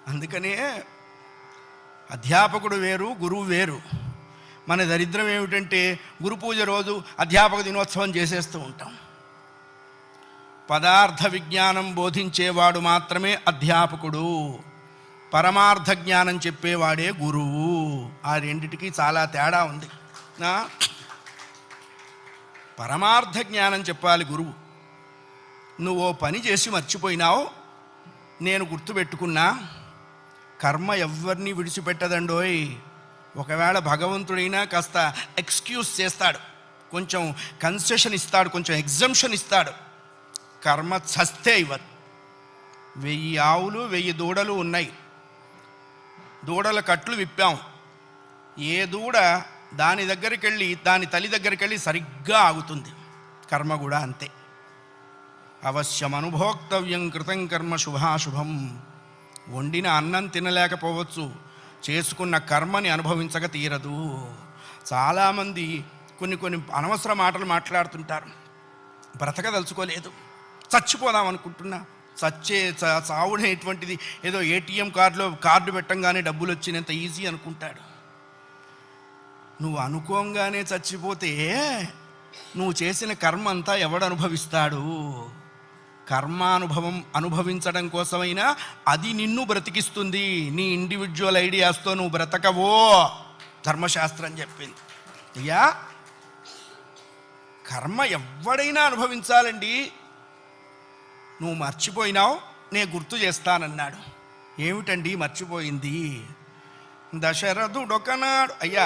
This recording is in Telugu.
అందుకనే అధ్యాపకుడు వేరు, గురువు వేరు. మన దరిద్రం ఏమిటంటే గురు పూజ రోజు అధ్యాపక దినోత్సవం చేసేస్తూ ఉంటాం. పదార్థ విజ్ఞానం బోధించేవాడు మాత్రమే అధ్యాపకుడు, పరమార్థ జ్ఞానం చెప్పేవాడే గురువు. ఆ రెండిటికి చాలా తేడా ఉంది. పరమార్థ జ్ఞానం చెప్పాలి గురువు. నువ్వు ఓ పని చేసి మర్చిపోయినావు, నేను గుర్తుపెట్టుకున్నా. కర్మ ఎవరిని విడిచిపెట్టదండోయ్. ఒకవేళ భగవంతుడైనా కాస్త ఎక్స్క్యూజ్ చేస్తాడు, కొంచెం కన్సెషన్ ఇస్తాడు, కొంచెం ఎగ్జంప్షన్ ఇస్తాడు. కర్మ చస్తే ఇవ్వదు. 1000 ఆవులు 1000 దూడలు ఉన్నాయి. దూడల కట్లు విప్పాం. ఏ దూడ దాని దగ్గరికి వెళ్ళి దాని తల్లి దగ్గరికి వెళ్ళి సరిగ్గా ఆగుతుంది. కర్మ కూడా అంతే. అవశ్యం అనుభోక్తవ్యం కృతం కర్మ శుభాశుభం. వండిన అన్నం తినలేకపోవచ్చు, చేసుకున్న కర్మని అనుభవించక తీరదు. చాలామంది కొన్ని అనవసర మాటలు మాట్లాడుతుంటారు. బ్రతకదలుచుకోలేదు, చచ్చిపోదాం అనుకుంటున్నా. చావునేటువంటిది ఏదో ఏటీఎం కార్డు పెట్టంగానే డబ్బులు వచ్చినంత ఈజీ అనుకుంటాడు. నువ్వు అనుకోంగానే చచ్చిపోతే నువ్వు చేసిన కర్మ అంతా ఎవడు అనుభవిస్తాడు? కర్మానుభవం అనుభవించడం కోసమైనా అది నిన్ను బ్రతికిస్తుంది. నీ ఇండివిజువల్ ఐడియాస్తో నువ్వు బ్రతకవో ధర్మశాస్త్రం చెప్పింది. అయ్యా, కర్మ ఎవడైనా అనుభవించాలండి. నువ్వు మర్చిపోయినావు, నేను గుర్తు చేస్తానన్నాడు. ఏమిటండి మర్చిపోయింది? దశరథుడొకనాడు. అయ్యా,